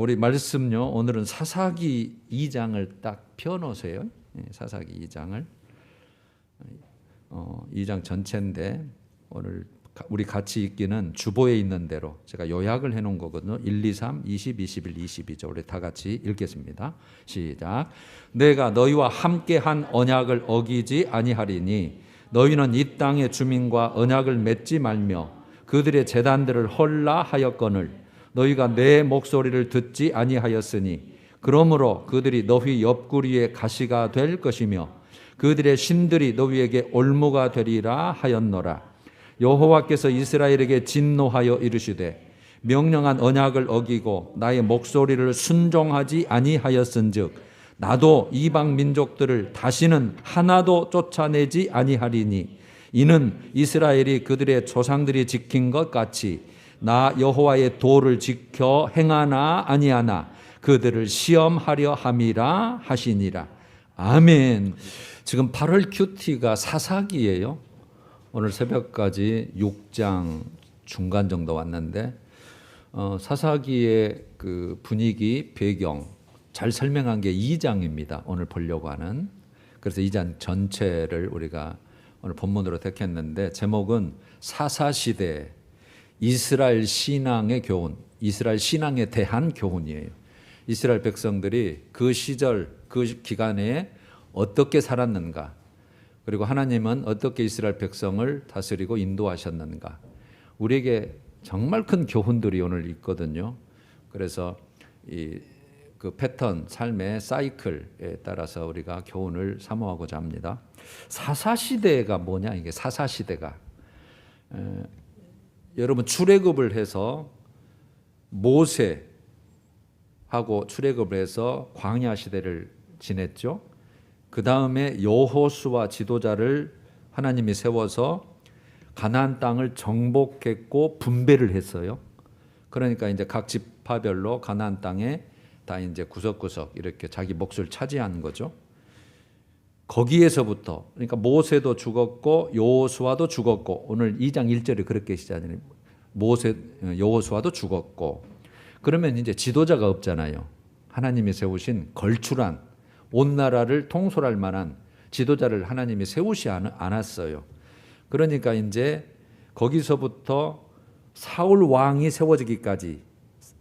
우리 말씀요, 오늘은 사사기 2장을 딱 펴놓으세요. 사사기 2장을 2장 전체인데 오늘 우리 같이 읽기는 주보에 있는 대로 제가 요약을 해놓은 거거든요. 1, 2, 3, 20, 21, 22죠. 우리 다 같이 읽겠습니다. 시작. 내가 너희와 함께한 언약을 어기지 아니하리니 너희는 이 땅의 주민과 언약을 맺지 말며 그들의 제단들을 헐라 하였거늘 너희가 내 목소리를 듣지 아니하였으니 그러므로 그들이 너희 옆구리에 가시가 될 것이며 그들의 신들이 너희에게 올무가 되리라 하였노라. 여호와께서 이스라엘에게 진노하여 이르시되 명령한 언약을 어기고 나의 목소리를 순종하지 아니하였은즉 나도 이방 민족들을 다시는 하나도 쫓아내지 아니하리니 이는 이스라엘이 그들의 조상들이 지킨 것 같이 나 여호와의 도를 지켜 행하나 아니하나 그들을 시험하려 함이라 하시니라. 아멘. 지금 8월 큐티가 사사기예요. 오늘 새벽까지 6장 중간 정도 왔는데 사사기의 그 분위기, 배경 잘 설명한 게 2장입니다. 오늘 보려고 하는. 그래서 2장 전체를 우리가 오늘 본문으로 택했는데 제목은 사사시대 이스라엘 신앙의 교훈, 이스라엘 신앙에 대한 교훈이에요. 이스라엘 백성들이 그 시절, 그 기간에 어떻게 살았는가, 그리고 하나님은 어떻게 이스라엘 백성을 다스리고 인도하셨는가. 우리에게 정말 큰 교훈들이 오늘 있거든요. 그래서 그 패턴, 삶의 사이클에 따라서 우리가 교훈을 사모하고자 합니다. 사사시대가 뭐냐, 이게 사사시대가. 여러분 출애굽을 해서 모세하고 출애굽을 해서 광야 시대를 지냈죠. 그 다음에 여호수아 지도자를 하나님이 세워서 가나안 땅을 정복했고 분배를 했어요. 그러니까 이제 각 지파별로 가나안 땅에 다 이제 구석구석 이렇게 자기 몫을 차지한 거죠. 거기에서부터 그러니까 모세도 죽었고 여호수아도 죽었고 오늘 2장 1절이 그렇게 시작하잖아요. 여호수아도 죽었고 그러면 이제 지도자가 없잖아요. 하나님이 세우신 걸출한 온 나라를 통솔할 만한 지도자를 하나님이 세우지 않았어요. 그러니까 이제 거기서부터 사울 왕이 세워지기까지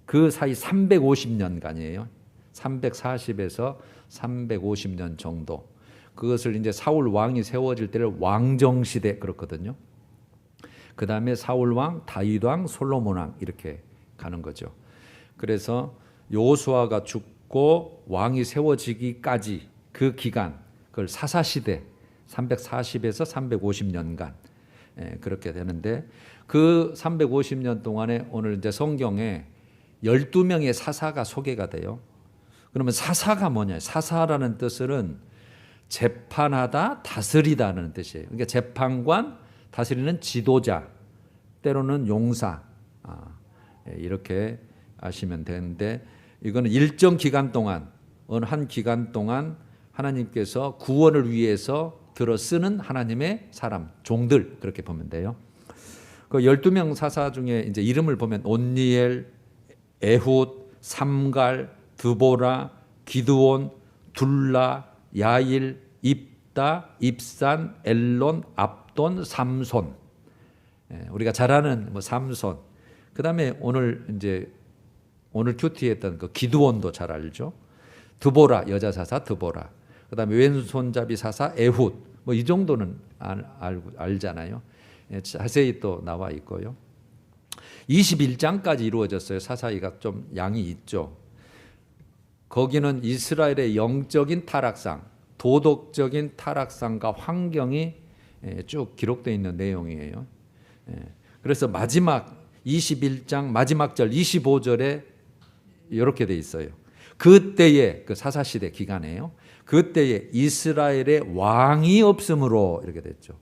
그 사이 350년간이에요. 340에서 350년 정도. 그것을 이제 사울 왕이 세워질 때를 왕정시대 그렇거든요. 그 다음에 사울 왕, 다윗 왕, 솔로몬 왕 이렇게 가는 거죠. 그래서 여호수아가 죽고 왕이 세워지기까지 그 기간, 그걸 사사시대 340에서 350년간 그렇게 되는데 그 350년 동안에 오늘 이제 성경에 12명의 사사가 소개가 돼요. 그러면 사사가 뭐냐? 사사라는 뜻은 재판하다, 다스리다는 뜻이에요. 그러니까 재판관, 다스리는 지도자, 때로는 용사, 이렇게 아시면 되는데 이거는 일정 기간 동안, 어느 한 기간 동안 하나님께서 구원을 위해서 들어 쓰는 하나님의 사람, 종들 그렇게 보면 돼요. 그 12명 사사 중에 이제 이름을 보면 온니엘, 에훗, 삼갈, 드보라, 기드온, 둘라, 야일, 입다, 입산, 엘론, 압돈, 삼손. 우리가 잘 아는 뭐 삼손. 그다음에 오늘 큐티했던 그 기드온도 잘 알죠. 드보라 여자 사사 드보라. 그다음에 왼손잡이 사사 에훗. 뭐 이 정도는 알잖아요. 자세히 또 나와 있고요. 21장까지 이루어졌어요. 사사기가 좀 양이 있죠. 거기는 이스라엘의 영적인 타락상, 도덕적인 타락상과 환경이 쭉 기록되어 있는 내용이에요. 그래서 마지막 21장 마지막 절 25절에 이렇게 돼 있어요. 그때의 그 사사시대 기간이에요. 그때에 이스라엘의 왕이 없으므로 이렇게 됐죠.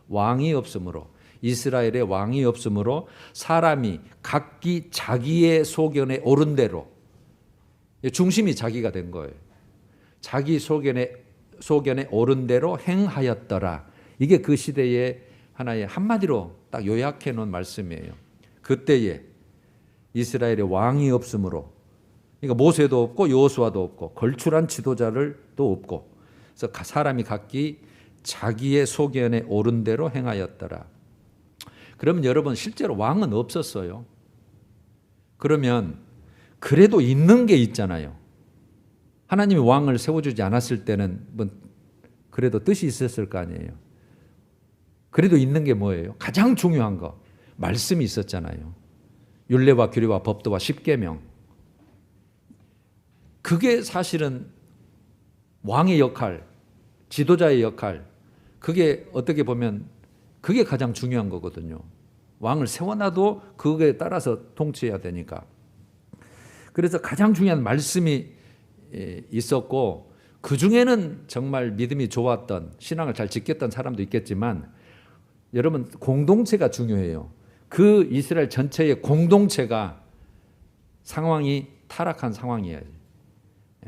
왕이 없으므로 이스라엘의 왕이 없으므로 사람이 각기 자기의 소견에 오른 대로 중심이 자기가 된 거예요. 자기 소견에 오른 대로 행하였더라. 이게 그 시대의 하나의 한마디로 딱 요약해 놓은 말씀이에요. 그때에 이스라엘의 왕이 없으므로 그러니까 모세도 없고 여호수아도 없고 걸출한 지도자를 또 없고, 그래서 사람이 각기 자기의 소견에 옳은 대로 행하였더라. 그러면 여러분 실제로 왕은 없었어요. 그러면 그래도 있는 게 있잖아요. 하나님이 왕을 세워주지 않았을 때는 뭐 그래도 뜻이 있었을 거 아니에요. 그래도 있는 게 뭐예요? 가장 중요한 거, 말씀이 있었잖아요. 율례와 규례와 법도와 십계명. 그게 사실은 왕의 역할, 지도자의 역할, 그게 어떻게 보면 그게 가장 중요한 거거든요. 왕을 세워놔도 그거에 따라서 통치해야 되니까. 그래서 가장 중요한 말씀이 있었고, 그 중에는 정말 믿음이 좋았던, 신앙을 잘 지켰던 사람도 있겠지만, 여러분 공동체가 중요해요. 그 이스라엘 전체의 공동체가 상황이 타락한 상황이에요.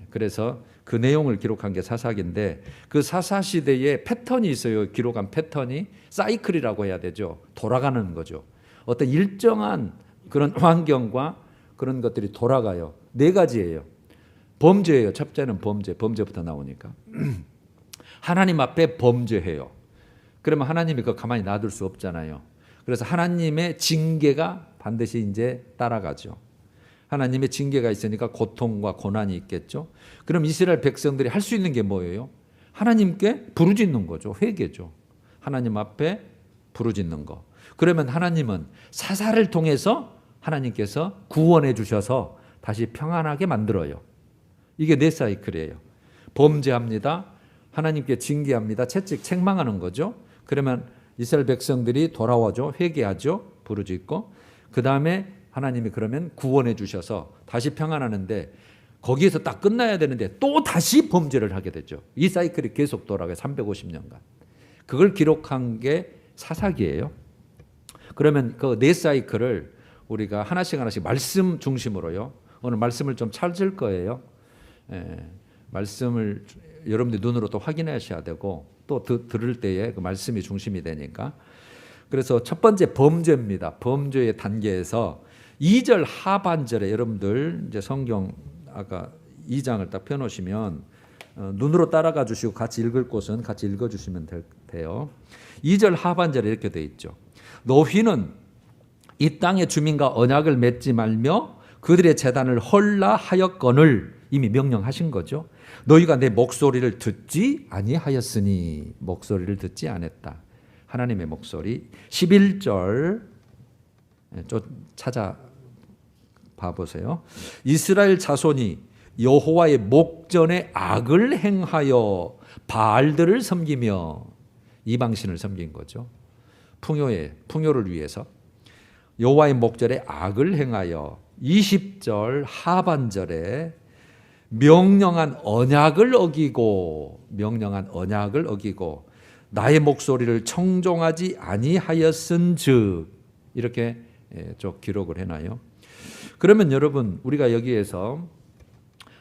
그래서 그 내용을 기록한 게 사사기인데, 그 사사 시대에 패턴이 있어요. 기록한 패턴이 사이클이라고 해야 되죠. 돌아가는 거죠. 어떤 일정한 그런 환경과 그런 것들이 돌아가요. 4가지예요. 범죄예요. 첫째는 범죄부터 나오니까. 하나님 앞에 범죄해요. 그러면 하나님이 그거 가만히 놔둘 수 없잖아요. 그래서 하나님의 징계가 반드시 이제 따라가죠. 하나님의 징계가 있으니까 고통과 고난이 있겠죠. 그럼 이스라엘 백성들이 할 수 있는 게 뭐예요? 하나님께 부르짖는 거죠. 회개죠. 하나님 앞에 부르짖는 거. 그러면 하나님은 사사를 통해서 하나님께서 구원해 주셔서 다시 평안하게 만들어요. 이게 4사이클이에요. 범죄합니다. 하나님께 징계합니다. 채찍 책망하는 거죠. 그러면 이스라엘 백성들이 돌아와죠. 회개하죠. 부르짖고. 그 다음에 하나님이 그러면 구원해 주셔서 다시 평안하는데, 거기에서 딱 끝나야 되는데 또 다시 범죄를 하게 되죠. 이 사이클이 계속 돌아가요. 350년간. 그걸 기록한 게 사사기예요. 그러면 그 4사이클을 우리가 하나씩 말씀 중심으로요. 오늘 말씀을 좀 찾을 거예요. 말씀을 여러분들 눈으로 또 확인하셔야 되고, 또 들을 때에 그 말씀이 중심이 되니까. 그래서 첫 번째 범죄입니다. 범죄의 단계에서 2절 하반절에 여러분들 이제 성경 아까 2장을 딱 펴놓으시면 눈으로 따라가 주시고 같이 읽을 곳은 같이 읽어주시면 돼요. 2절 하반절에 이렇게 돼 있죠. 너희는 이 땅의 주민과 언약을 맺지 말며 그들의 제단을 헐라 하였거늘, 이미 명령하신 거죠. 너희가 내 목소리를 듣지 아니하였으니, 목소리를 듣지 않았다. 하나님의 목소리. 11절 좀 찾아 봐보세요. 이스라엘 자손이 여호와의 목전에 악을 행하여 바알들을 섬기며, 이방신을 섬긴 거죠. 풍요를 위해서 여호와의 목전에 악을 행하여. 20절 하반절에 명령한 언약을 어기고 나의 목소리를 청종하지 아니하였은즉, 이렇게 좀 기록을 해놔요. 그러면 여러분 우리가 여기에서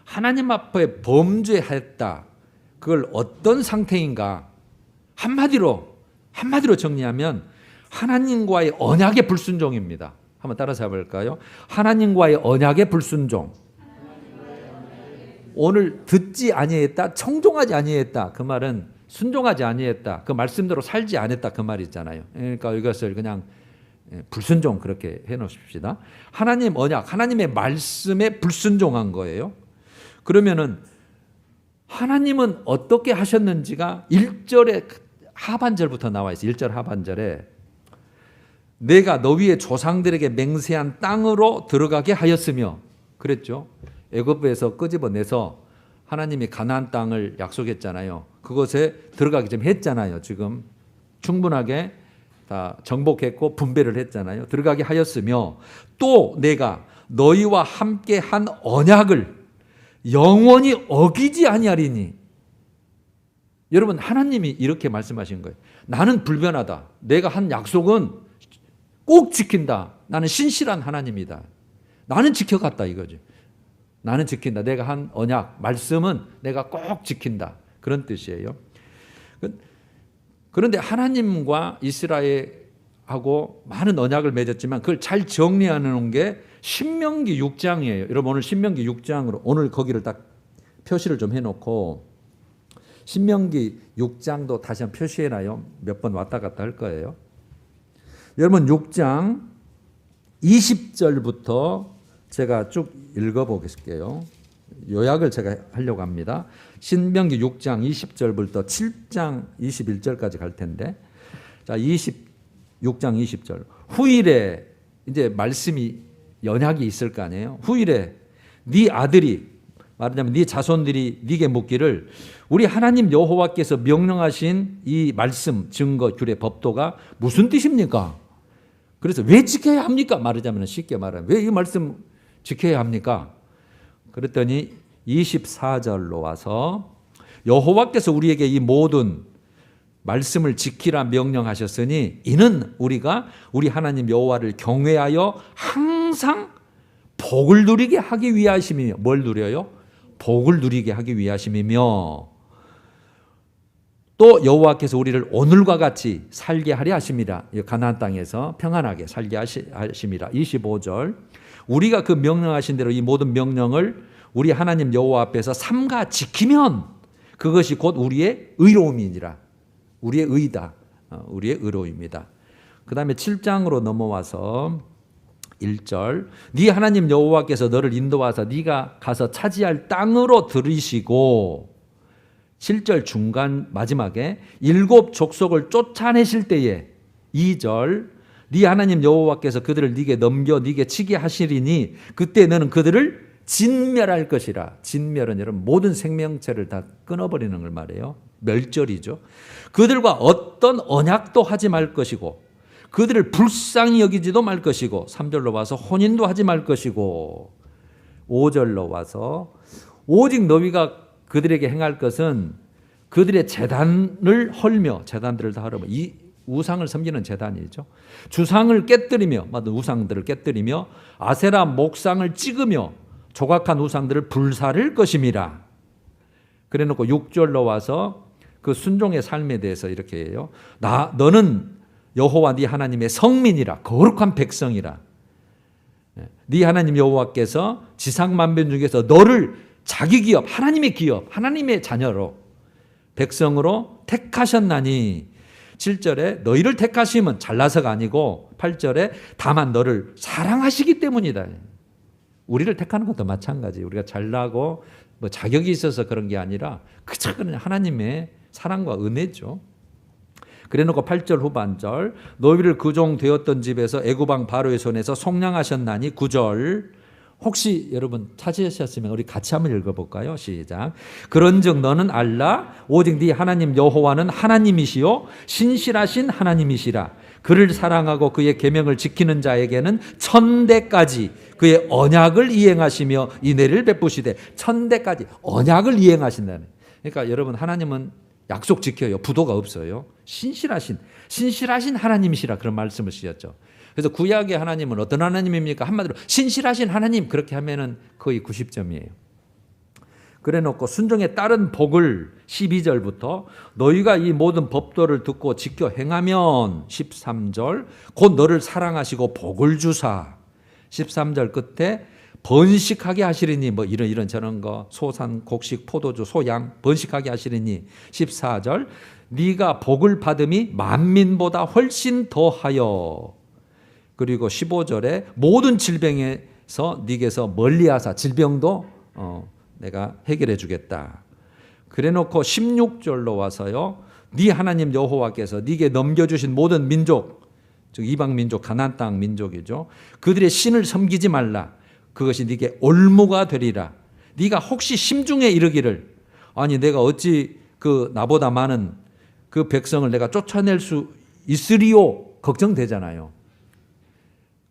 하나님 앞에 범죄했다, 그걸 어떤 상태인가, 한마디로 정리하면 하나님과의 언약의 불순종입니다. 한번 따라서 해볼까요? 하나님과의 언약의 불순종. 오늘 듣지 아니했다, 청종하지 아니했다, 그 말은 순종하지 아니했다, 그 말씀대로 살지 않았다, 그 말이잖아요. 그러니까 이것을 그냥 불순종 그렇게 해놓으십시다. 하나님 언약, 하나님의 말씀에 불순종한 거예요. 그러면은 하나님은 어떻게 하셨는지가 1절의 하반절부터 나와 있어요. 1절 하반절에 내가 너희의 조상들에게 맹세한 땅으로 들어가게 하였으며, 그랬죠. 애굽에서 끄집어내서 하나님이 가나안 땅을 약속했잖아요. 그곳에 들어가기 좀 했잖아요. 지금 충분하게 다 정복했고 분배를 했잖아요. 들어가게 하였으며, 또 내가 너희와 함께 한 언약을 영원히 어기지 아니하리니. 여러분 하나님이 이렇게 말씀하신 거예요. 나는 불변하다. 내가 한 약속은 꼭 지킨다. 나는 신실한 하나님이다. 나는 지켜갔다 이거죠. 나는 지킨다. 내가 한 언약, 말씀은 내가 꼭 지킨다. 그런 뜻이에요. 그런데 하나님과 이스라엘하고 많은 언약을 맺었지만 그걸 잘 정리하는 게 신명기 6장이에요. 여러분 오늘 신명기 6장으로 오늘 거기를 딱 표시를 좀 해놓고 신명기 6장도 다시 한번 표시해놔요. 몇 번 왔다 갔다 할 거예요. 여러분 6장 20절부터 제가 쭉 읽어보겠게요. 요약을 제가 하려고 합니다. 신명기 6장 20절부터 7장 21절까지 갈 텐데, 자 6장 20절 후일에 이제 말씀이 연약이 있을 거 아니에요. 후일에 네 아들이 말하자면 네 자손들이 네게 묻기를 우리 하나님 여호와께서 명령하신 이 말씀 증거 규례 법도가 무슨 뜻입니까? 그래서 왜 지켜야 합니까? 말하자면 쉽게 말하면 왜 이 말씀 지켜야 합니까? 그랬더니 24절로 와서 여호와께서 우리에게 이 모든 말씀을 지키라 명령하셨으니 이는 우리가 우리 하나님 여호와를 경외하여 항상 복을 누리게 하기 위하심이며 뭘 누려요? 복을 누리게 하기 위하심이며 또 여호와께서 우리를 오늘과 같이 살게 하려 하심이라. 가나안 땅에서 평안하게 살게 하심이라. 25절 우리가 그 명령하신 대로 이 모든 명령을 우리 하나님 여호와 앞에서 삼가 지키면 그것이 곧 우리의 의로움이니라. 우리의 의다. 우리의 의로움입니다. 그 다음에 7장으로 넘어와서 1절 네 하나님 여호와께서 너를 인도하사 네가 가서 차지할 땅으로 들이시고 7절 중간 마지막에 7 족속을 쫓아내실 때에 2절 네 하나님 여호와께서 그들을 네게 넘겨 네게 치게 하시리니 그때 너는 그들을 진멸할 것이라. 진멸은 여러분 모든 생명체를 다 끊어버리는 걸 말해요. 멸절이죠. 그들과 어떤 언약도 하지 말 것이고 그들을 불쌍히 여기지도 말 것이고 3절로 와서 혼인도 하지 말 것이고 5절로 와서 오직 너희가 그들에게 행할 것은 그들의 제단을 헐며 제단들을 다 헐며 이 우상을 섬기는 제단이죠. 주상을 깨뜨리며 우상들을 깨뜨리며 아세라 목상을 찍으며 조각한 우상들을 불사를 것임이라. 그래놓고 6절로 와서 그 순종의 삶에 대해서 이렇게 해요. 너는 여호와 네 하나님의 성민이라 거룩한 백성이라. 네 하나님 여호와께서 지상 만변 중에서 너를 자기 기업 하나님의 기업 하나님의 자녀로 백성으로 택하셨나니 7절에 너희를 택하심은 잘나서가 아니고 8절에 다만 너를 사랑하시기 때문이다. 우리를 택하는 것도 마찬가지. 우리가 잘나고 뭐 자격이 있어서 그런 게 아니라 그저 그냥 하나님의 사랑과 은혜죠. 그래놓고 8절 후반절 너희를 그종 되었던 집에서 애굽왕 바로의 손에서 속량하셨나니 9절 혹시 여러분 찾으셨으면 우리 같이 한번 읽어볼까요? 시작. 그런즉 너는 알라 오직 네 하나님 여호와는 하나님이시요 신실하신 하나님이시라. 그를 사랑하고 그의 계명을 지키는 자에게는 천대까지 그의 언약을 이행하시며 인애를 베푸시되 천대까지 언약을 이행하신다는. 그러니까 여러분 하나님은 약속 지켜요. 부도가 없어요. 신실하신 하나님이시라 그런 말씀을 쓰셨죠. 그래서 구약의 하나님은 어떤 하나님입니까? 한마디로 신실하신 하나님 그렇게 하면은 거의 90점이에요. 그래놓고 순종에 따른 복을 12절부터 너희가 이 모든 법도를 듣고 지켜 행하면 13절 곧 너를 사랑하시고 복을 주사 13절 끝에 번식하게 하시리니 뭐 이런 저런 거 소산 곡식 포도주 소양 번식하게 하시리니 14절 네가 복을 받음이 만민보다 훨씬 더하여 그리고 15절에 모든 질병에서 네게서 멀리하사 질병도 내가 해결해 주겠다. 그래놓고 16절로 와서요. 네 하나님 여호와께서 네게 넘겨주신 모든 민족 즉 이방 민족 가나안 땅 민족이죠. 그들의 신을 섬기지 말라. 그것이 네게 올무가 되리라. 네가 혹시 심중에 이르기를 아니 내가 어찌 그 나보다 많은 그 백성을 내가 쫓아낼 수 있으리요 걱정되잖아요.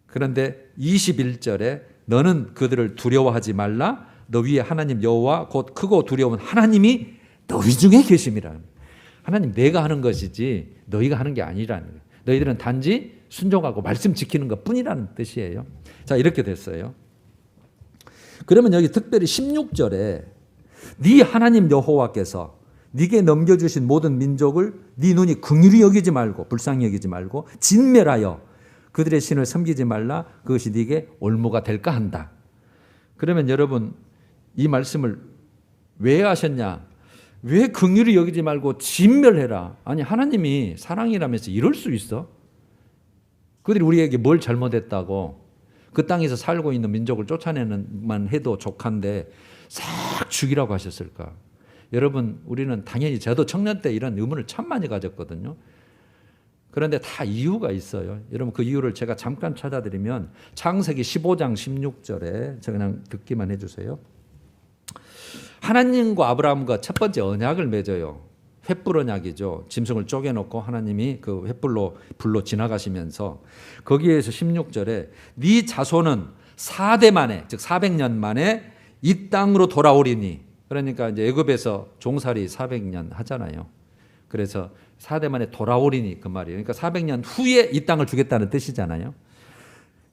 그런데 21절에 너는 그들을 두려워하지 말라. 너 위에 하나님 여호와 곧 크고 두려운 하나님이 너희 중에 계심이라. 하나님 내가 하는 것이지 너희가 하는 게 아니라는 거예요. 너희들은 단지 순종하고 말씀 지키는 것뿐이라는 뜻이에요. 자 이렇게 됐어요. 그러면 여기 특별히 16절에 네 하나님 여호와께서 네게 넘겨주신 모든 민족을 네 눈이 긍휼히 여기지 말고 불쌍히 여기지 말고 진멸하여 그들의 신을 섬기지 말라. 그것이 네게 올무가 될까 한다. 그러면 여러분 이 말씀을 왜 하셨냐? 왜 긍휼히 여기지 말고 진멸해라. 아니 하나님이 사랑이라면서 이럴 수 있어? 그들이 우리에게 뭘 잘못했다고 그 땅에서 살고 있는 민족을 쫓아내는만 해도 족한데 싹 죽이라고 하셨을까? 여러분 우리는 당연히 저도 청년 때 이런 의문을 참 많이 가졌거든요. 그런데 다 이유가 있어요. 여러분 그 이유를 제가 잠깐 찾아드리면 창세기 15장 16절에 저 그냥 듣기만 해주세요. 하나님과 아브라함과 첫 번째 언약을 맺어요. 횃불 언약이죠. 짐승을 쪼개놓고 하나님이 그 횃불로 불로 지나가시면서 거기에서 16절에 네 자손은 4대 만에 즉 400년 만에 이 땅으로 돌아오리니 그러니까 이제 애굽에서 종살이 400년 하잖아요. 그래서 4대 만에 돌아오리니 그 말이에요. 그러니까 400년 후에 이 땅을 주겠다는 뜻이잖아요.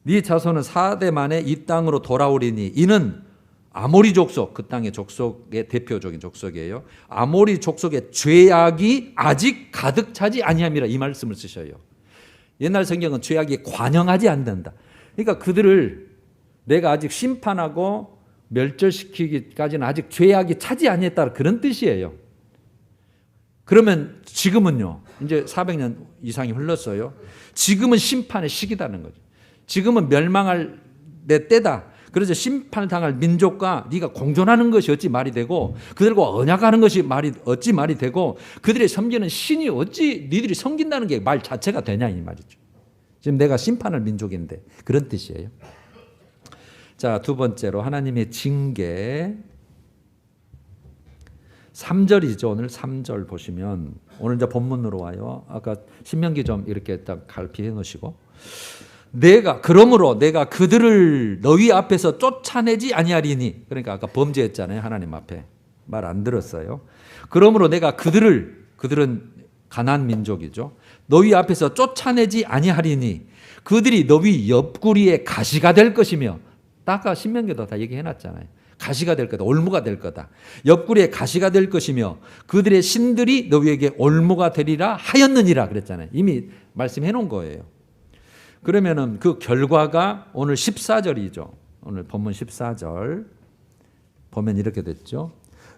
네 자손은 4대 만에 이 땅으로 돌아오리니 이는 아모리 족속, 그 땅의 족속의 대표적인 족속이에요. 아모리 족속의 죄악이 아직 가득 차지 아니함이라 이 말씀을 쓰셔요. 옛날 성경은 죄악이 관영하지 않는다. 그러니까 그들을 내가 아직 심판하고 멸절시키기까지는 아직 죄악이 차지 아니했다 그런 뜻이에요. 그러면 지금은요. 이제 400년 이상이 흘렀어요. 지금은 심판의 시기다는 거죠. 지금은 멸망할 내 때다. 그래서 심판을 당할 민족과 네가 공존하는 것이 어찌 말이 되고 그들과 언약하는 것이 어찌 말이 되고 그들의 섬기는 신이 어찌 니들이 섬긴다는 게 말 자체가 되냐 이 말이죠. 지금 내가 심판할 민족인데 그런 뜻이에요. 자, 두 번째로 하나님의 징계 3절이죠. 오늘 3절 보시면 오늘 이제 본문으로 와요. 아까 신명기 좀 이렇게 딱 갈피해 놓으시고 그러므로 내가 그들을 너희 앞에서 쫓아내지 아니하리니 그러니까 아까 범죄했잖아요. 하나님 앞에 말 안 들었어요. 그러므로 내가 그들은 가나안 민족이죠. 너희 앞에서 쫓아내지 아니하리니 그들이 너희 옆구리에 가시가 될 것이며 아까 신명기도 다 얘기해 놨잖아요. 가시가 될 거다. 올무가 될 거다. 옆구리에 가시가 될 것이며 그들의 신들이 너희에게 올무가 되리라 하였느니라 그랬잖아요. 이미 말씀해 놓은 거예요. 그러면은 그 결과가 오늘 14절이죠. 오늘 본문 14절 보면 이렇게 됐죠.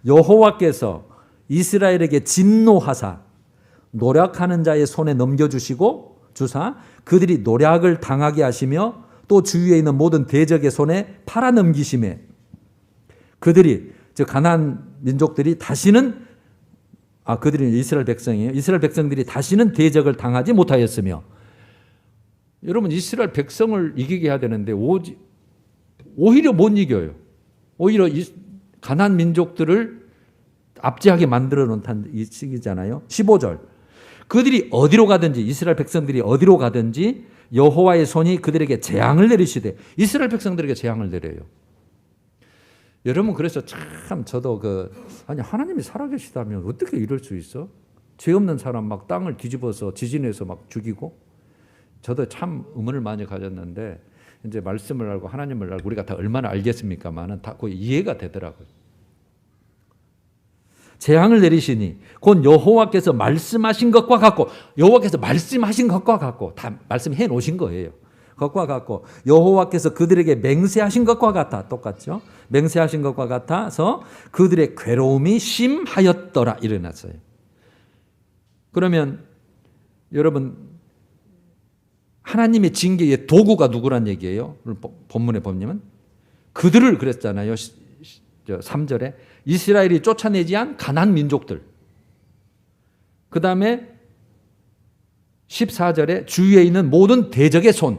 여호와께서 이스라엘에게 진노하사 노력하는 자의 손에 넘겨주시고 주사 그들이 노력을 당하게 하시며 또 주위에 있는 모든 대적의 손에 팔아 넘기심에 그들이 즉 가나안 민족들이 다시는 그들이 이스라엘 백성이에요. 이스라엘 백성들이 다시는 대적을 당하지 못하였으며 여러분 이스라엘 백성을 이기게 해야 되는데 오히려 못 이겨요. 오히려 가나안 민족들을 압제하게 만들어 놓은 이 시기잖아요. 15절 그들이 어디로 가든지 이스라엘 백성들이 어디로 가든지 여호와의 손이 그들에게 재앙을 내리시되 이스라엘 백성들에게 재앙을 내려요. 여러분 그래서 참 저도 아니 하나님이 살아계시다면 어떻게 이럴 수 있어? 죄 없는 사람 막 땅을 뒤집어서 지진해서 막 죽이고 저도 참 의문을 많이 가졌는데 이제 말씀을 알고 하나님을 알고 우리가 다 얼마나 알겠습니까만은 다 거의 이해가 되더라고요. 재앙을 내리시니 곧 여호와께서 말씀하신 것과 같고 다 말씀해 놓으신 거예요. 것과 같고 여호와께서 그들에게 맹세하신 것과 같아 똑같죠. 맹세하신 것과 같아서 그들의 괴로움이 심하였더라 일어났어요. 그러면 여러분 하나님의 징계의 도구가 누구란 얘기예요? 본문에 보면 그들을 그랬잖아요. 3절에 이스라엘이 쫓아내지 않은 가나안 민족들. 그 다음에 14절에 주위에 있는 모든 대적의 손,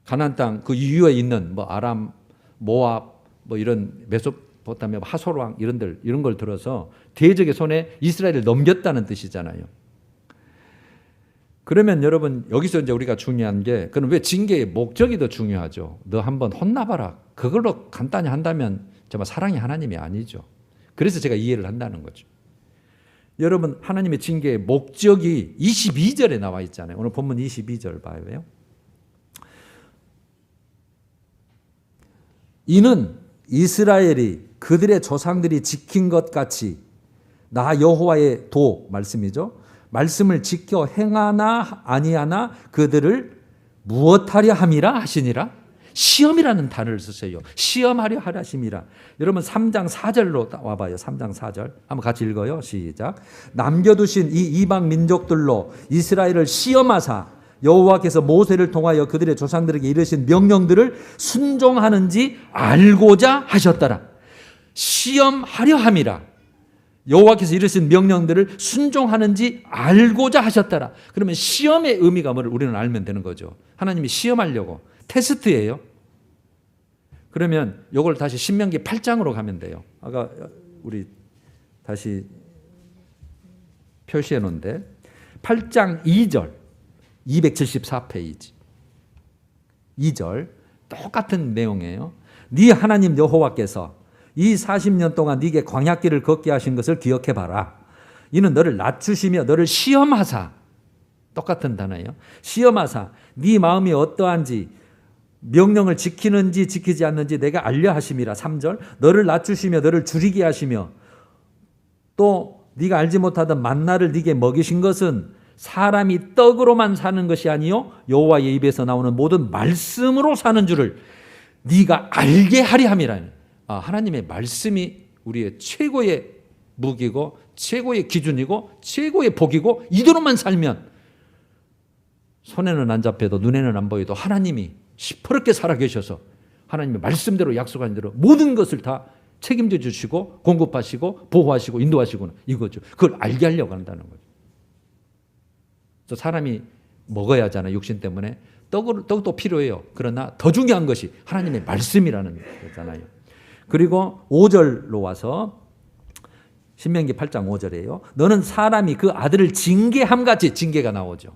가나안 땅 그 이유에 있는 아람, 모압, 이런 메소포타미아, 하솔왕 이런 걸 들어서 대적의 손에 이스라엘을 넘겼다는 뜻이잖아요. 그러면 여러분 여기서 이제 우리가 중요한 게 그럼 왜 징계의 목적이 더 중요하죠? 너 한번 혼나봐라. 그걸로 간단히 한다면 정말 사랑이 하나님이 아니죠. 그래서 제가 이해를 한다는 거죠. 여러분 하나님의 징계의 목적이 22절에 나와 있잖아요. 오늘 본문 22절 봐요. 이는 이스라엘이 그들의 조상들이 지킨 것 같이 나 여호와의 도 말씀이죠. 말씀을 지켜 행하나 아니하나 그들을 무엇하려 함이라 하시니라. 시험이라는 단어를 쓰세요. 시험하려 하심이라. 여러분 3장 4절로 와봐요. 3장 4절 한번 같이 읽어요. 시작. 남겨두신 이 이방 민족들로 이스라엘을 시험하사 여호와께서 모세를 통하여 그들의 조상들에게 이르신 명령들을 순종하는지 알고자 하셨더라. 시험하려 함이라. 여호와께서 이르신 명령들을 순종하는지 알고자 하셨더라. 그러면 시험의 의미가 뭐를 우리는 알면 되는 거죠. 하나님이 시험하려고. 테스트예요. 그러면 이걸 다시 신명기 8장으로 가면 돼요. 아까 우리 다시 표시해 놓은데 8장 2절 274페이지 2절 똑같은 내용이에요. 네 하나님 여호와께서 이 40년 동안 네게 광야길을 걷게 하신 것을 기억해 봐라. 이는 너를 낮추시며 너를 시험하사, 똑같은 단어예요. 시험하사 네 마음이 어떠한지 명령을 지키는지 지키지 않는지 내가 알려 하심이라. 3절 너를 낮추시며 너를 줄이게 하시며 또 네가 알지 못하던 만나를 네게 먹이신 것은 사람이 떡으로만 사는 것이 아니요 여호와의 입에서 나오는 모든 말씀으로 사는 줄을 네가 알게 하리 함이라. 하나님의 말씀이 우리의 최고의 무기고 최고의 기준이고 최고의 복이고 이대로만 살면 손에는 안 잡혀도 눈에는 안 보여도 하나님이 시퍼렇게 살아계셔서 하나님의 말씀대로 약속한 대로 모든 것을 다 책임져 주시고 공급하시고 보호하시고 인도하시고 이거죠. 그걸 알게 하려고 한다는 거죠. 그래서 사람이 먹어야 하잖아요. 육신 때문에. 떡도 필요해요. 그러나 더 중요한 것이 하나님의 말씀이라는 거잖아요. 그리고 5절로 와서 신명기 8장 5절이에요. 너는 사람이 그 아들을 징계함같이, 징계가 나오죠.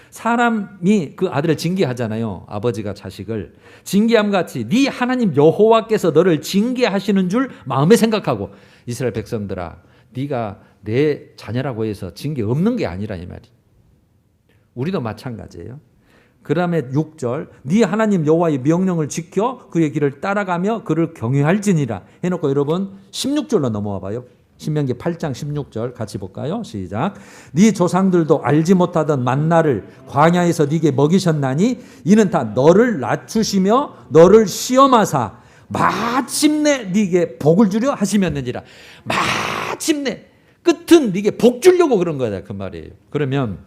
사람이 그 아들을 징계하잖아요. 아버지가 자식을 징계함같이 네 하나님 여호와께서 너를 징계하시는 줄 마음에 생각하고. 이스라엘 백성들아, 네가 내 자녀라고 해서 징계 없는 게 아니라 이 말이. 우리도 마찬가지예요. 그 다음에 6절 네 하나님 여호와의 명령을 지켜 그의 길을 따라가며 그를 경외할지니라 해놓고 여러분 16절로 넘어와 봐요. 신명기 8장 16절 같이 볼까요? 시작. 네 조상들도 알지 못하던 만나를 광야에서 네게 먹이셨나니 이는 다 너를 낮추시며 너를 시험하사 마침내 네게 복을 주려 하시면느니라. 마침내 끝은 네게 복 주려고 그런 거다 그 말이에요. 그러면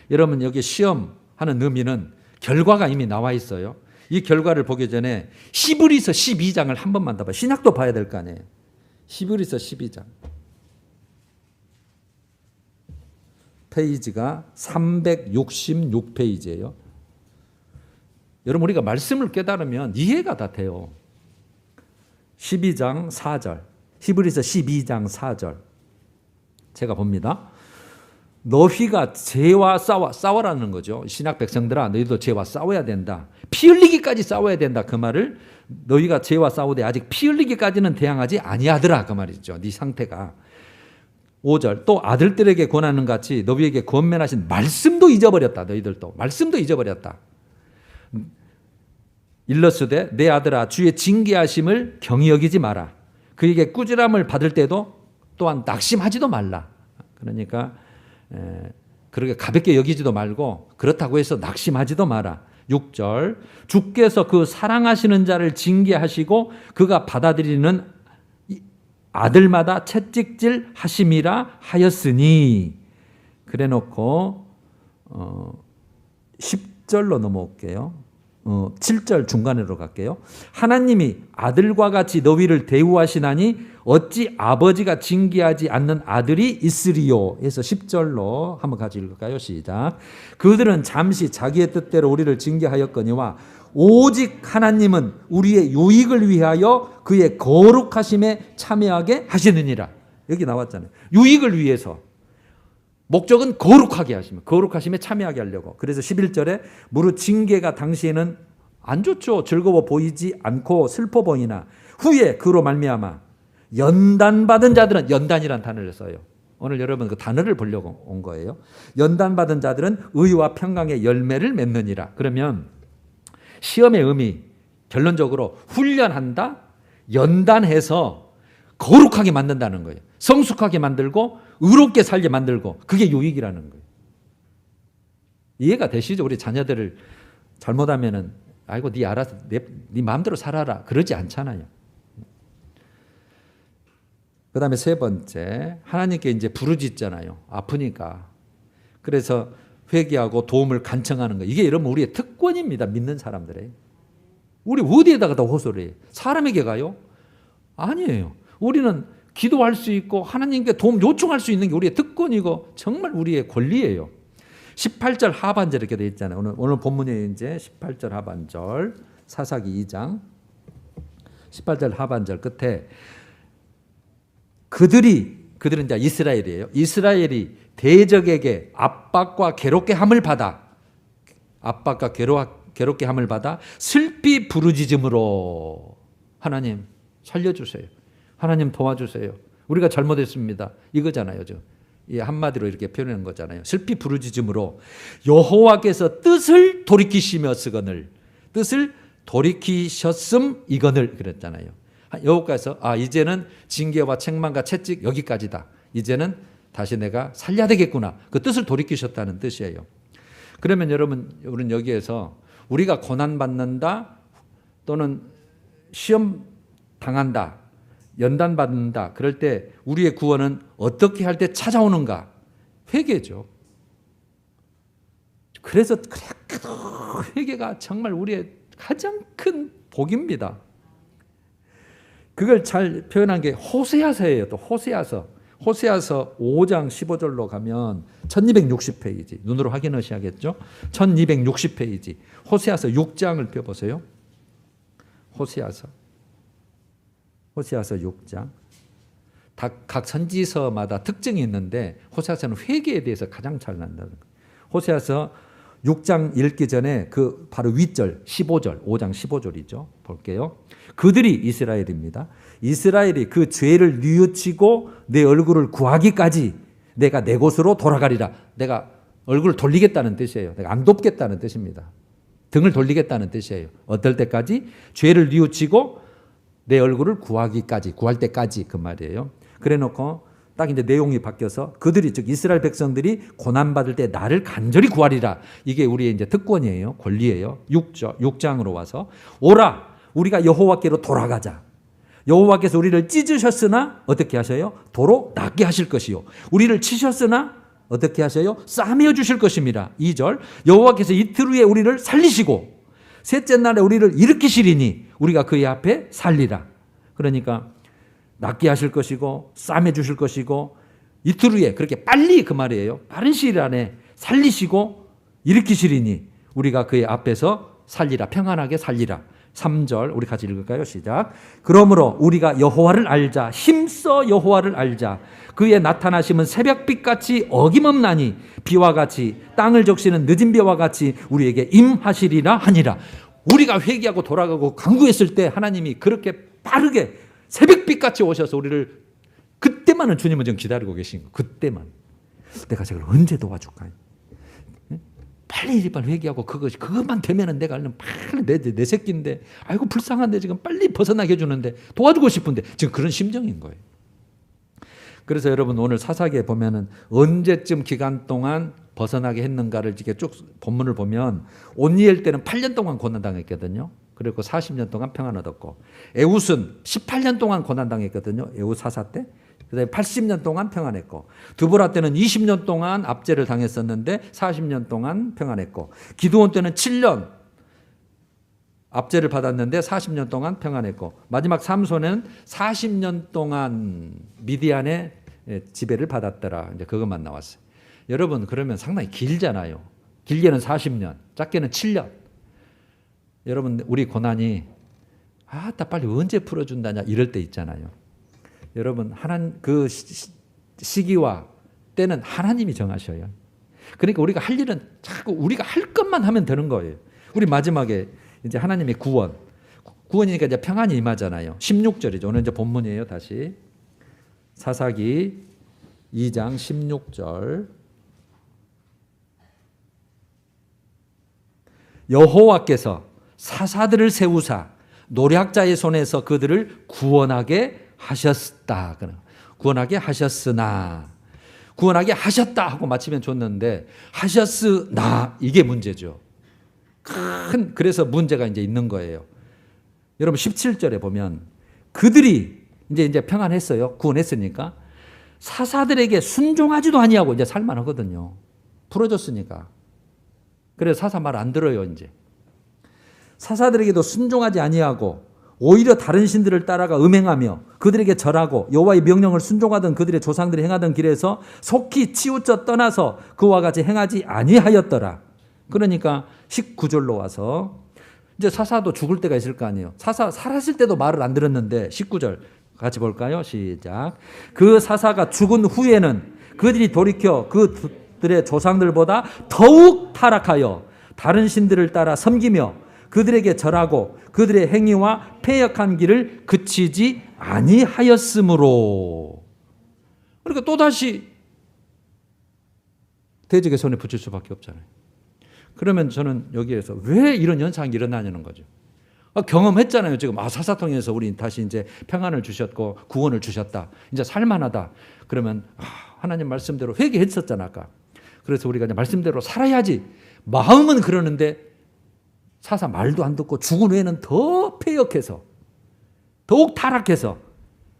여러분 여기 시험하는 의미는 결과가 이미 나와 있어요. 이 결과를 보기 전에 히브리서 12장을 한 번만 더 봐요. 신약도 봐야 될 거 아니에요. 히브리서 12장 페이지가 366페이지예요. 여러분 우리가 말씀을 깨달으면 이해가 다 돼요. 12장 4절 히브리서 12장 4절 제가 봅니다. 너희가 죄와 싸워라는 거죠. 신약 백성들아 너희도 죄와 싸워야 된다. 피 흘리기까지 싸워야 된다. 그 말을 너희가 죄와 싸우되 아직 피 흘리기까지는 대항하지 아니하더라. 그 말이죠. 네 상태가. 5절 또 아들들에게 권하는 같이 너희에게 권면하신 말씀도 잊어버렸다. 너희들도 말씀도 잊어버렸다. 일러스되 내 아들아 주의 징계하심을 경히 여기지 마라. 그에게 꾸지람을 받을 때도 또한 낙심하지도 말라. 그러니까 그렇게 가볍게 여기지도 말고 그렇다고 해서 낙심하지도 마라. 6절 주께서 그 사랑하시는 자를 징계하시고 그가 받아들이는 아들마다 채찍질 하심이라 하였으니. 그래놓고 10절로 넘어올게요. 7절 중간으로 갈게요. 하나님이 아들과 같이 너희를 대우하시나니 어찌 아버지가 징계하지 않는 아들이 있으리요 해서 10절로 한번 같이 읽을까요? 시작. 그들은 잠시 자기의 뜻대로 우리를 징계하였거니와 오직 하나님은 우리의 유익을 위하여 그의 거룩하심에 참여하게 하시느니라. 여기 나왔잖아요. 유익을 위해서. 목적은 거룩하게 하시면 거룩하심에 참여하게 하려고. 그래서 11절에 무릇 징계가 당시에는 안 좋죠. 즐거워 보이지 않고 슬퍼 보이나 후에 그로 말미암아 연단받은 자들은, 연단이란 단어를 써요. 오늘 여러분 그 단어를 보려고 온 거예요. 연단받은 자들은 의와 평강의 열매를 맺느니라. 그러면 시험의 의미 결론적으로 훈련한다, 연단해서 거룩하게 만든다는 거예요. 성숙하게 만들고 의롭게 살게 만들고 그게 유익이라는 거예요. 이해가 되시죠? 우리 자녀들을 잘못하면은 아이고 네 알아서 네 마음대로 살아라 그러지 않잖아요. 그다음에 세 번째, 하나님께 이제 부르짖잖아요. 아프니까. 그래서 회개하고 도움을 간청하는 거. 이게 여러분 우리의 특권입니다. 믿는 사람들의. 우리 어디에다가 다 호소를 해요? 사람에게 가요? 아니에요. 우리는 기도할 수 있고 하나님께 도움 요청할 수 있는 게 우리의 특권이고 정말 우리의 권리예요. 18절 하반절 이렇게 되어 있잖아요. 오늘 본문에 이제 18절 하반절 사사기 2장 18절 하반절 끝에 그들은 이제 이스라엘이에요. 이스라엘이 대적에게 압박과 괴롭게 함을 받아 괴롭게 함을 받아 슬피 부르짖음으로 하나님 살려주세요. 하나님 도와주세요. 우리가 잘못했습니다. 이거잖아요. 이 한마디로 이렇게 표현하는 거잖아요. 슬피 부르짖음으로 여호와께서 뜻을 돌이키시며 뜻을 돌이키셨음 이거늘 그랬잖아요. 여호와께서 이제는 징계와 책망과 채찍 여기까지다. 이제는 다시 내가 살려야 되겠구나. 그 뜻을 돌이키셨다는 뜻이에요. 그러면 여러분 우리는 여기에서 우리가 고난받는다 또는 시험 당한다 연단받는다 그럴 때 우리의 구원은 어떻게 할 때 찾아오는가? 회개죠. 그래서 회개가 정말 우리의 가장 큰 복입니다. 그걸 잘 표현한 게 호세아서예요. 또 호세아서 5장 15절로 가면 1260페이지 눈으로 확인하셔야겠죠. 1260페이지 호세아서 6장을 펴보세요. 호세아서 6장 각 선지서마다 특징이 있는데 호세아서는 회개에 대해서 가장 잘 난다는 거예요. 호세아서 6장 읽기 전에 그 바로 윗절 15절 5장 15절이죠. 볼게요. 그들이 이스라엘입니다. 이스라엘이 그 죄를 뉘우치고 내 얼굴을 구하기까지 내가 내 곳으로 돌아가리라. 내가 얼굴을 돌리겠다는 뜻이에요. 내가 안 돕겠다는 뜻입니다. 등을 돌리겠다는 뜻이에요. 어떨 때까지? 죄를 뉘우치고 내 얼굴을 구하기까지, 구할 때까지 그 말이에요. 그래 놓고 딱 이제 내용이 바뀌어서 그들이 즉 이스라엘 백성들이 고난받을 때 나를 간절히 구하리라. 이게 우리의 이제 특권이에요. 권리예요. 6장으로 와서 오라 우리가 여호와께로 돌아가자. 여호와께서 우리를 찢으셨으나 어떻게 하셔요? 도로 낫게 하실 것이요. 우리를 치셨으나 어떻게 하셔요? 싸매어 주실 것입니다. 2절 여호와께서 이틀 후에 우리를 살리시고 셋째 날에 우리를 일으키시리니 우리가 그의 앞에 살리라. 그러니까 낫게 하실 것이고 싸매 주실 것이고 이틀 후에 그렇게 빨리 그 말이에요. 빠른 시일 안에 살리시고 일으키시리니 우리가 그의 앞에서 살리라. 평안하게 살리라. 3절 우리 같이 읽을까요? 시작. 그러므로 우리가 여호와를 알자. 힘써 여호와를 알자. 그의 나타나심은 새벽빛같이 어김없나니 비와 같이 땅을 적시는 늦은 비와 같이 우리에게 임하시리라 하니라. 우리가 회개하고 돌아가고 간구했을 때 하나님이 그렇게 빠르게 새벽빛같이 오셔서 우리를 그때만은 주님은 지금 기다리고 계신 거예요. 그때만. 내가 저걸 언제 도와줄까? 빨리 회개하고 그것만 되면은 내가 빨리 내 새끼인데 아이고 불쌍한데 지금 빨리 벗어나게 해주는데 도와주고 싶은데 지금 그런 심정인 거예요. 그래서 여러분 오늘 사사기에 보면은 언제쯤 기간 동안 벗어나게 했는가를 이렇게 쭉 본문을 보면 온니엘 때는 8년 동안 고난당했거든요. 그리고 40년 동안 평안 얻었고 에훗은 18년 동안 고난당했거든요. 에훗 사사 때. 그다음에 80년 동안 평안했고 드보라 때는 20년 동안 압제를 당했었는데 40년 동안 평안했고 기드온 때는 7년 압제를 받았는데 40년 동안 평안했고 마지막 삼손은 40년 동안 미디안의 지배를 받았더라. 이제 그것만 나왔어요. 여러분 그러면 상당히 길잖아요. 길게는 40년, 작게는 7년. 여러분 우리 고난이 나 빨리 언제 풀어준다냐 이럴 때 있잖아요. 여러분 그 시기와 때는 하나님이 정하셔요. 그러니까 우리가 할 일은 자꾸 우리가 할 것만 하면 되는 거예요. 우리 마지막에 이제 하나님의 구원이니까 이제 평안이 임하잖아요. 16절이죠. 오늘 이제 본문이에요. 다시 사사기 2장 16절 여호와께서 사사들을 세우사 노략자의 손에서 그들을 구원하게 하셨다. 구원하게 하셨으나 구원하게 하셨다 하고 마치면 좋는데 하셨으나 이게 문제죠. 그래서 문제가 이제 있는 거예요. 여러분 17절에 보면 그들이 이제 평안했어요. 구원했으니까 사사들에게 순종하지도 아니하고 이제 살만하거든요. 풀어줬으니까. 그래서 사사 말 안 들어요. 이제 사사들에게도 순종하지 아니하고 오히려 다른 신들을 따라가 음행하며 그들에게 절하고 여호와의 명령을 순종하던 그들의 조상들이 행하던 길에서 속히 치우쳐 떠나서 그와 같이 행하지 아니하였더라. 그러니까 19절로 와서 이제 사사도 죽을 때가 있을 거 아니에요. 사사 살았을 때도 말을 안 들었는데 19절 같이 볼까요? 시작. 그 사사가 죽은 후에는 그들이 돌이켜 그들의 조상들보다 더욱 타락하여 다른 신들을 따라 섬기며 그들에게 절하고 그들의 행위와 패역한 길을 그치지 아니하였으므로. 그러니까 또다시 대적의 손에 붙일 수밖에 없잖아요. 그러면 저는 여기에서 왜 이런 현상이 일어나냐는 거죠. 경험했잖아요. 지금 사사통에서 우리 다시 이제 평안을 주셨고 구원을 주셨다. 이제 살만하다. 그러면 하나님 말씀대로 회개했었잖아 아까. 그래서 우리가 이제 말씀대로 살아야지. 마음은 그러는데 사사 말도 안 듣고 죽은 후에는 더 패역해서 더욱 타락해서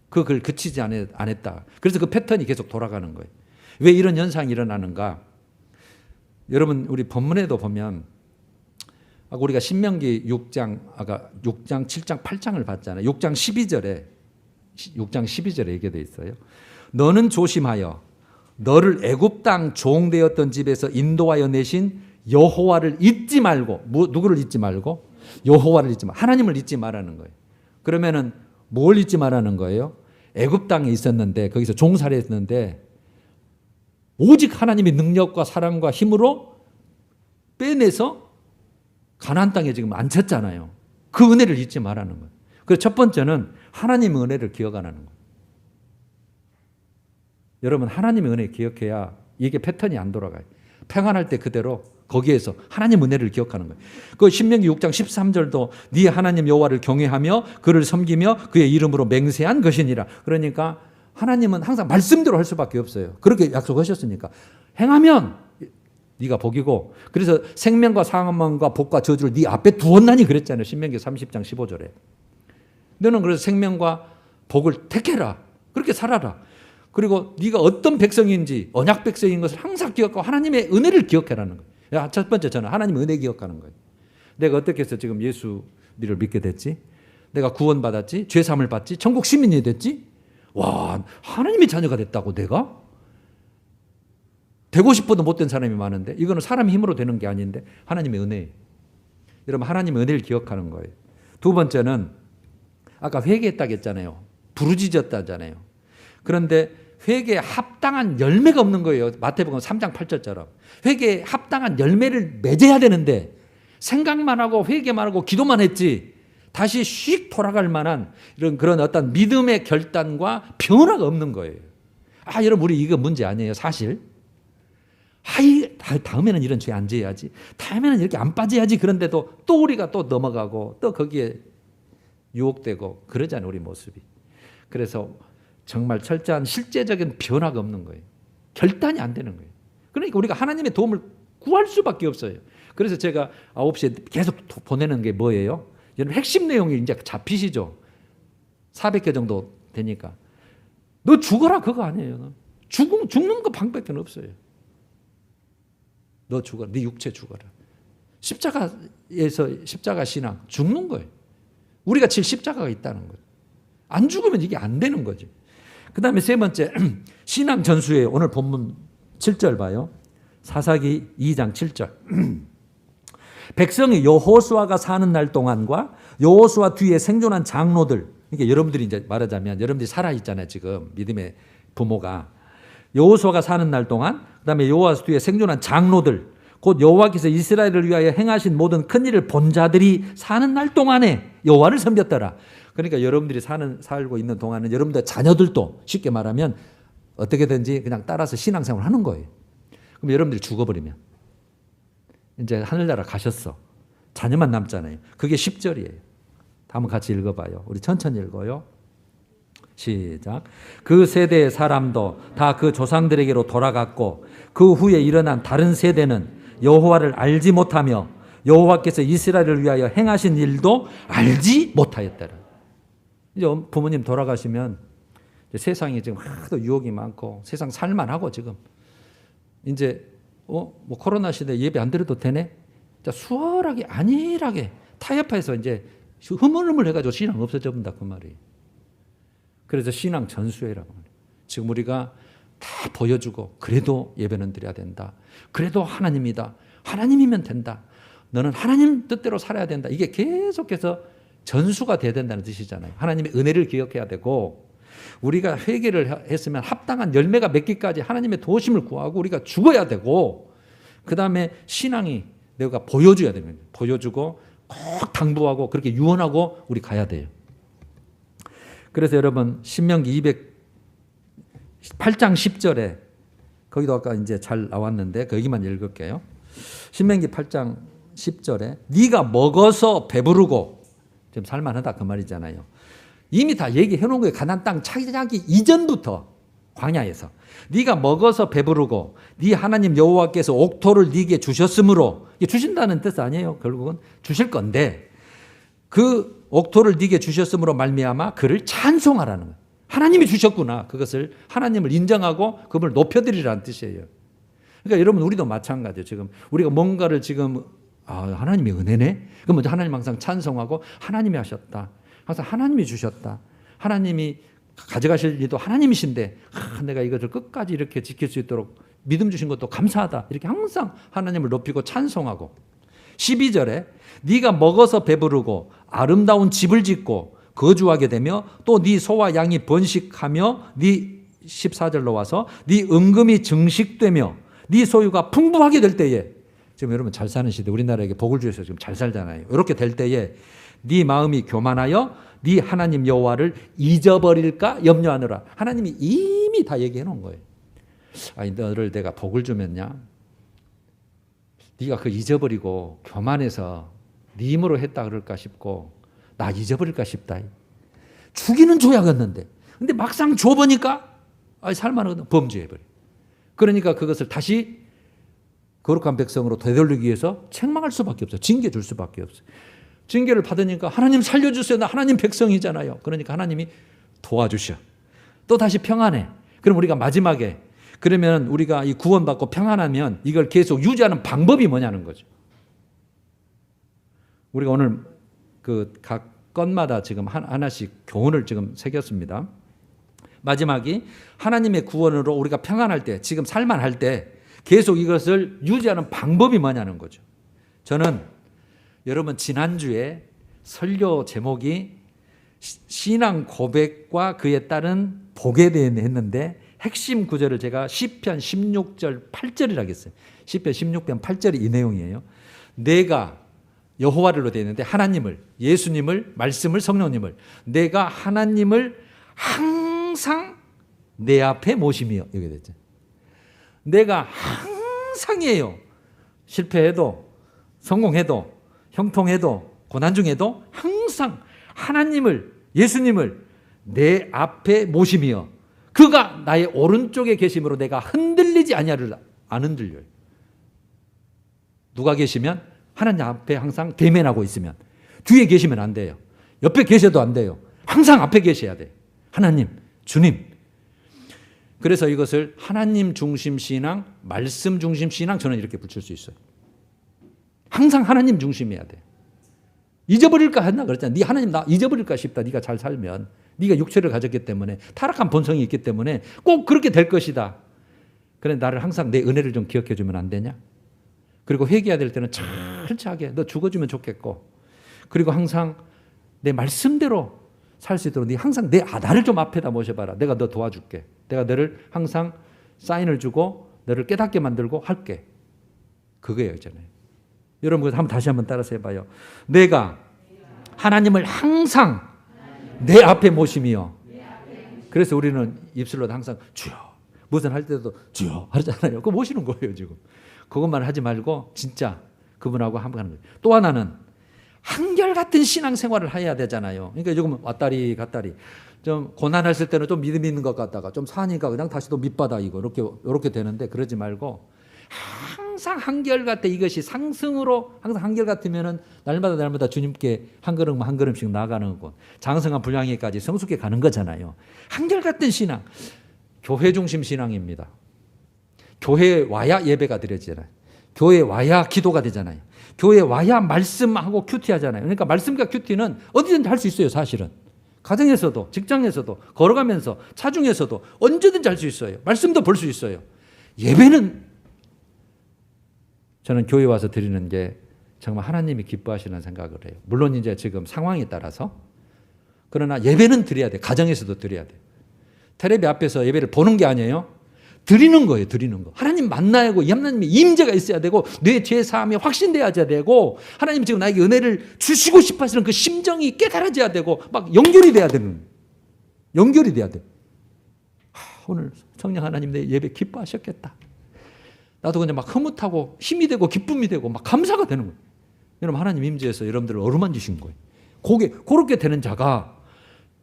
그걸 그치지 안 했다. 그래서 그 패턴이 계속 돌아가는 거예요. 왜 이런 현상이 일어나는가? 여러분 우리 본문에도 보면 우리가 신명기 6장, 아까 6장, 7장, 8장을 봤잖아요. 6장 12절에 얘기되어 있어요. 너는 조심하여 너를 애굽 땅 종되었던 집에서 인도하여 내신 여호와를 잊지 말고, 누구를 잊지 말고? 여호와를 잊지 말, 하나님을 잊지 말라는 거예요. 그러면은 뭘 잊지 말라는 거예요? 애굽 땅에 있었는데 거기서 종살이 했는데 오직 하나님의 능력과 사랑과 힘으로 빼내서 가나안 땅에 지금 앉혔잖아요. 그 은혜를 잊지 말라는 거예요. 그래서 첫 번째는 하나님의 은혜를 기억하라는 거예요. 여러분 하나님의 은혜 기억해야 이게 패턴이 안 돌아가요. 평안할 때 그대로 거기에서 하나님 은혜를 기억하는 거예요. 그 신명기 6장 13절도 네 하나님 여호와를 경외하며 그를 섬기며 그의 이름으로 맹세한 것이니라. 그러니까 하나님은 항상 말씀대로 할 수밖에 없어요. 그렇게 약속하셨으니까. 행하면 네가 복이고, 그래서 생명과 사망과 복과 저주를 네 앞에 두었나니 그랬잖아요. 신명기 30장 15절에. 너는 그래서 생명과 복을 택해라. 그렇게 살아라. 그리고 네가 어떤 백성인지 언약 백성인 것을 항상 기억하고 하나님의 은혜를 기억해라는 거예요. 첫 번째 저는 하나님의 은혜 기억하는 거예요. 내가 어떻게 해서 지금 예수 니를 믿게 됐지? 내가 구원받았지? 죄사함을 받지? 천국 시민이 됐지? 와, 하나님의 자녀가 됐다고 내가? 되고 싶어도 못된 사람이 많은데 이거는 사람의 힘으로 되는 게 아닌데 하나님의 은혜. 여러분 하나님의 은혜를 기억하는 거예요. 두 번째는 아까 회개했다고 했잖아요. 부르짖었다잖아요. 그런데 회개에 합당한 열매가 없는 거예요. 마태복음 3장 8절처럼. 회개에 합당한 열매를 맺어야 되는데 생각만 하고 회개만 하고 기도만 했지 다시 휙 돌아갈 만한 그런 어떤 믿음의 결단과 변화가 없는 거예요. 여러분 우리 이거 문제 아니에요. 사실. 다음에는 이런 죄 안 지어야지. 다음에는 이렇게 안 빠져야지. 그런데도 또 우리가 또 넘어가고 또 거기에 유혹되고 그러잖아요. 우리 모습이. 그래서 정말 철저한 실제적인 변화가 없는 거예요. 결단이 안 되는 거예요. 그러니까 우리가 하나님의 도움을 구할 수밖에 없어요. 그래서 제가 9시에 계속 보내는 게 뭐예요? 여러분 핵심 내용이 이제 잡히시죠? 400개 정도 되니까. 너 죽어라 그거 아니에요. 죽는 거 방법밖에 없어요. 너 죽어라. 네 육체 죽어라. 십자가에서 십자가 신앙 죽는 거예요. 우리가 칠 십자가가 있다는 거예요. 안 죽으면 이게 안 되는 거죠. 그 다음에 세 번째 신앙 전수에 오늘 본문 7절 봐요. 사사기 2장 7절. 백성이 여호수아가 사는 날 동안과 여호수아 뒤에 생존한 장로들, 그러니까 여러분들이 이제 말하자면 여러분들이 살아 있잖아요. 지금 믿음의 부모가 여호수아가 사는 날 동안, 그다음에 여호수아 뒤에 생존한 장로들, 곧 여호와께서 이스라엘을 위하여 행하신 모든 큰 일을 본 자들이 사는 날 동안에 여호와를 섬겼더라. 그러니까 여러분들이 살고 있는 동안은 여러분들 자녀들도 쉽게 말하면 어떻게든지 그냥 따라서 신앙생활을 하는 거예요. 그럼 여러분들이 죽어버리면 이제 하늘나라 가셨어. 자녀만 남잖아요. 그게 10절이에요. 한번 같이 읽어봐요. 우리 천천히 읽어요. 시작. 그 세대의 사람도 다 그 조상들에게로 돌아갔고 그 후에 일어난 다른 세대는 여호와를 알지 못하며 여호와께서 이스라엘을 위하여 행하신 일도 알지 못하였더라. 이제 부모님 돌아가시면 세상이 지금 하도 유혹이 많고 세상 살만하고 지금 이제 뭐 코로나 시대 예배 안 드려도 되네? 자, 수월하게 안일하게 타협해서 이제 흐물흐물 해가지고 신앙 없어져 본다 그 말이에요. 그래서 신앙 전수회라고 말해요. 지금 우리가 다 보여주고 그래도 예배는 드려야 된다. 그래도 하나님이다. 하나님이면 된다. 너는 하나님 뜻대로 살아야 된다. 이게 계속해서 전수가 돼야 된다는 뜻이잖아요. 하나님의 은혜를 기억해야 되고 우리가 회개를 했으면 합당한 열매가 맺기까지 하나님의 도우심을 구하고 우리가 죽어야 되고 그 다음에 신앙이 내가 보여줘야 됩니다. 보여주고 꼭 당부하고 그렇게 유언하고 우리 가야 돼요. 그래서 여러분 신명기 208장 10절에 거기도 아까 이제 잘 나왔는데 거기만 읽을게요. 신명기 8장 10절에 네가 먹어서 배부르고 좀 살만하다 그 말이잖아요. 이미 다 얘기해 놓은 거예요. 가나안 땅 차지하기 이전부터 광야에서 네가 먹어서 배부르고 네 하나님 여호와께서 옥토를 네게 주셨으므로 주신다는 뜻 아니에요. 결국은 주실 건데 그 옥토를 네게 주셨으므로 말미암아 그를 찬송하라는 거예요. 하나님이 주셨구나. 그것을 하나님을 인정하고 그분을 높여드리라는 뜻이에요. 그러니까 여러분 우리도 마찬가지예요. 지금 우리가 뭔가를 지금 하나님의 은혜네. 그럼 먼저 하나님 항상 찬송하고 하나님이 하셨다. 항상 하나님이 주셨다. 하나님이 가져가실 일도 하나님이신데 내가 이것을 끝까지 이렇게 지킬 수 있도록 믿음 주신 것도 감사하다. 이렇게 항상 하나님을 높이고 찬송하고 12절에 네가 먹어서 배부르고 아름다운 집을 짓고 거주하게 되며 또 네 소와 양이 번식하며 네 14절로 와서 네 은금이 증식되며 네 소유가 풍부하게 될 때에 지금 여러분 잘 사는 시대 우리나라에게 복을 주셔서 지금 잘 살잖아요. 이렇게 될 때에 네 마음이 교만하여 네 하나님 여호와를 잊어버릴까 염려하느라. 하나님이 이미 다 얘기해 놓은 거예요. 너를 내가 복을 주면야 네가 그 잊어버리고 교만해서 네 힘으로 했다 그럴까 싶고 나 잊어버릴까 싶다. 주기는 줘야겠는데 근데 막상 줘보니까 살만하거든. 범죄해버려. 그러니까 그것을 다시 거룩한 백성으로 되돌리기 위해서 책망할 수밖에 없어요. 징계 줄 수밖에 없어요. 징계를 받으니까 하나님 살려주세요. 나 하나님 백성이잖아요. 그러니까 하나님이 도와주셔. 또 다시 평안해. 그럼 우리가 마지막에 그러면 우리가 이 구원받고 평안하면 이걸 계속 유지하는 방법이 뭐냐는 거죠. 우리가 오늘 그 각 건마다 지금 하나씩 교훈을 지금 새겼습니다. 마지막이 하나님의 구원으로 우리가 평안할 때 지금 살만할 때 계속 이것을 유지하는 방법이 뭐냐는 거죠. 저는 여러분 지난주에 설교 제목이 신앙 고백과 그에 따른 복에 대해 했는데 핵심 구절을 제가 시편 16절 8절이라고 했어요. 시편 16편 8절이 이 내용이에요. 내가 여호와를로 되어 있는데 하나님을, 예수님을, 말씀을, 성령님을 내가 하나님을 항상 내 앞에 모시며 이렇게 됐죠. 내가 항상이에요. 실패해도 성공해도 형통해도 고난 중에도 항상 하나님을 예수님을 내 앞에 모시며 그가 나의 오른쪽에 계심으로 내가 흔들리지 아니하리라. 안 흔들려요. 누가 계시면 하나님 앞에 항상 대면하고 있으면 뒤에 계시면 안 돼요. 옆에 계셔도 안 돼요. 항상 앞에 계셔야 돼요. 하나님, 주님. 그래서 이것을 하나님 중심 신앙, 말씀 중심 신앙 저는 이렇게 붙일 수 있어요. 항상 하나님 중심이어야 돼. 잊어버릴까 했나 그랬잖아. 네 하나님 나 잊어버릴까 싶다. 네가 잘 살면. 네가 육체를 가졌기 때문에 타락한 본성이 있기 때문에 꼭 그렇게 될 것이다. 그래 나를 항상 내 은혜를 좀 기억해 주면 안 되냐? 그리고 회개해야 될 때는 철저하게 너 죽어주면 좋겠고 그리고 항상 내 말씀대로 살 수 있도록 네 항상 나를 좀 앞에다 모셔봐라. 내가 너 도와줄게. 내가 너를 항상 사인을 주고 너를 깨닫게 만들고 할게. 그거예요 있잖아요. 여러분 한번 다시 한번 따라서 해봐요. 내가 하나님을 항상 내 앞에 모시며 그래서 우리는 입술로도 항상 주여 무슨 할 때도 주여 하잖아요. 그거 모시는 거예요 지금. 그것만 하지 말고 진짜 그분하고 함께 하는 거예요. 또 하나는 한결같은 신앙생활을 해야 되잖아요. 그러니까 조금 왔다리 갔다리, 좀 고난했을 때는 좀 믿음 있는 것 같다가 좀 사니까 그냥 다시 또 밑바닥이고 이렇게 되는데, 그러지 말고 항상 한결같아. 이것이 상승으로 항상 한결같으면은 날마다 주님께 한 걸음만 한 걸음씩 나가는 것, 장성한 분량에까지 성숙해 가는 거잖아요. 한결같은 신앙, 교회 중심 신앙입니다. 교회에 와야 예배가 드려지잖아요. 교회에 와야 기도가 되잖아요. 교회에 와야 말씀하고 큐티하잖아요. 그러니까 말씀과 큐티는 어디든지 할 수 있어요. 사실은 가정에서도, 직장에서도, 걸어가면서, 차중에서도 언제든지 할 수 있어요. 말씀도 볼 수 있어요. 예배는 저는 교회 와서 드리는 게 정말 하나님이 기뻐하시는 생각을 해요. 물론 이제 지금 상황에 따라서, 그러나 예배는 드려야 돼. 가정에서도 드려야 돼. 텔레비 앞에서 예배를 보는 게 아니에요. 드리는 거예요. 드리는 거. 하나님 만나야 하고, 하나님의 임재가 있어야 되고, 내 죄 사함이 확신돼야 되고, 하나님 지금 나에게 은혜를 주시고 싶어 하시는 그 심정이 깨달아져야 되고, 막 연결이 돼야 되는, 연결이 돼야 돼. 오늘 성령 하나님 내 예배 기뻐하셨겠다. 나도 그냥 막 흐뭇하고 힘이 되고 기쁨이 되고 막 감사가 되는 거예요. 여러분, 하나님 임재에서 여러분들을 어루만지신 거예요. 그렇게 되는 자가,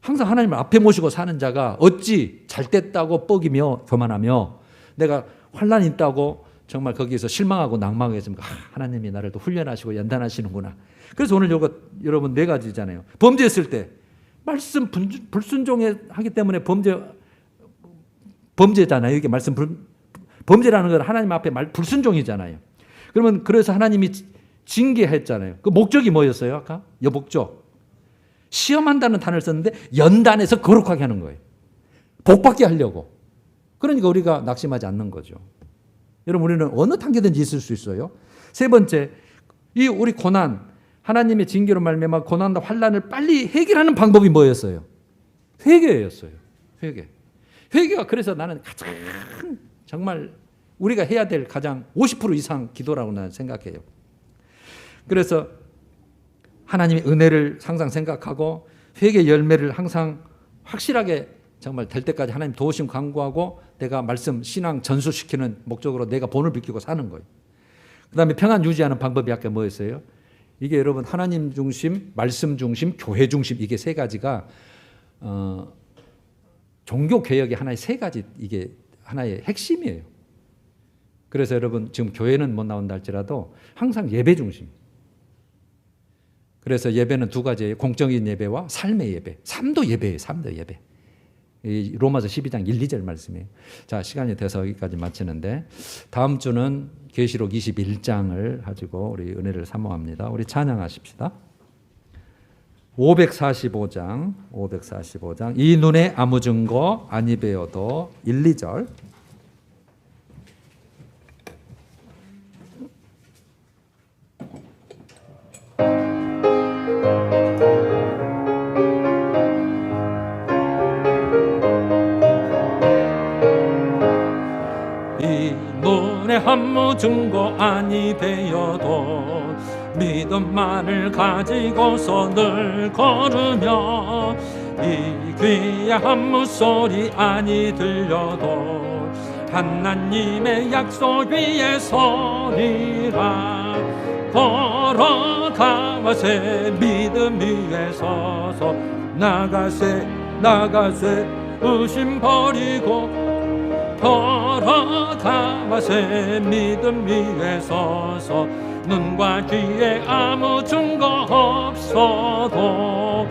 항상 하나님을 앞에 모시고 사는 자가 어찌 잘됐다고 뻐기며 교만하며 내가 환난이 있다고 정말 거기에서 실망하고 낭망하겠습니까? 하나님이 나를 또 훈련하시고 연단하시는구나. 그래서 오늘 여러분 4가지잖아요. 범죄했을 때 말씀 불순종하기 때문에 범죄잖아요. 이게 범죄라는 건 하나님 앞에 불순종이잖아요. 그러면 그래서 하나님이 징계했잖아요. 그 목적이 뭐였어요? 아까 여목적. 시험한다는 단어를 썼는데 연단해서 거룩하게 하는 거예요. 복받게 하려고. 그러니까 우리가 낙심하지 않는 거죠. 여러분, 우리는 어느 단계든지 있을 수 있어요. 3번째, 우리 고난, 하나님의 징계로 말미암아 고난과 환난을 빨리 해결하는 방법이 뭐였어요? 회개였어요. 회개가 그래서 나는 가장 정말 우리가 해야 될 가장 50% 이상 기도라고 나는 생각해요. 그래서 하나님의 은혜를 항상 생각하고 회개 열매를 항상 확실하게 정말 될 때까지 하나님 도우심 간구하고 내가 말씀 신앙 전수시키는 목적으로 내가 본을 비키고 사는 거예요. 그다음에 평안 유지하는 방법이 아까 뭐였어요? 이게 여러분 하나님 중심, 말씀 중심, 교회 중심, 이게 3가지가 종교 개혁의 하나의 3가지, 이게 하나의 핵심이에요. 그래서 여러분 지금 교회는 못 나온다 할지라도 항상 예배 중심. 그래서 예배는 2가지예요. 공적인 예배와 삶의 예배. 삶도 예배예요. 삶도 예배. 이 로마서 12장 1, 2절 말씀이에요. 자, 시간이 돼서 여기까지 마치는데 다음 주는 계시록 21장을 가지고 우리 은혜를 사모합니다. 우리 찬양하십시다. 545장 이 눈에 아무 증거 아니 배어도 1, 2절. 아무 증거 아니 되어도 믿음만을 가지고서 늘 걸으며 이 귀에 아무 소리 아니 들려도 하나님의 약속 위에 서리라. 걸어가와세 믿음 위에 서서 나가세 의심 버리고 걸어가와세 믿음 위에 서서 눈과 귀에 아무 증거 없어도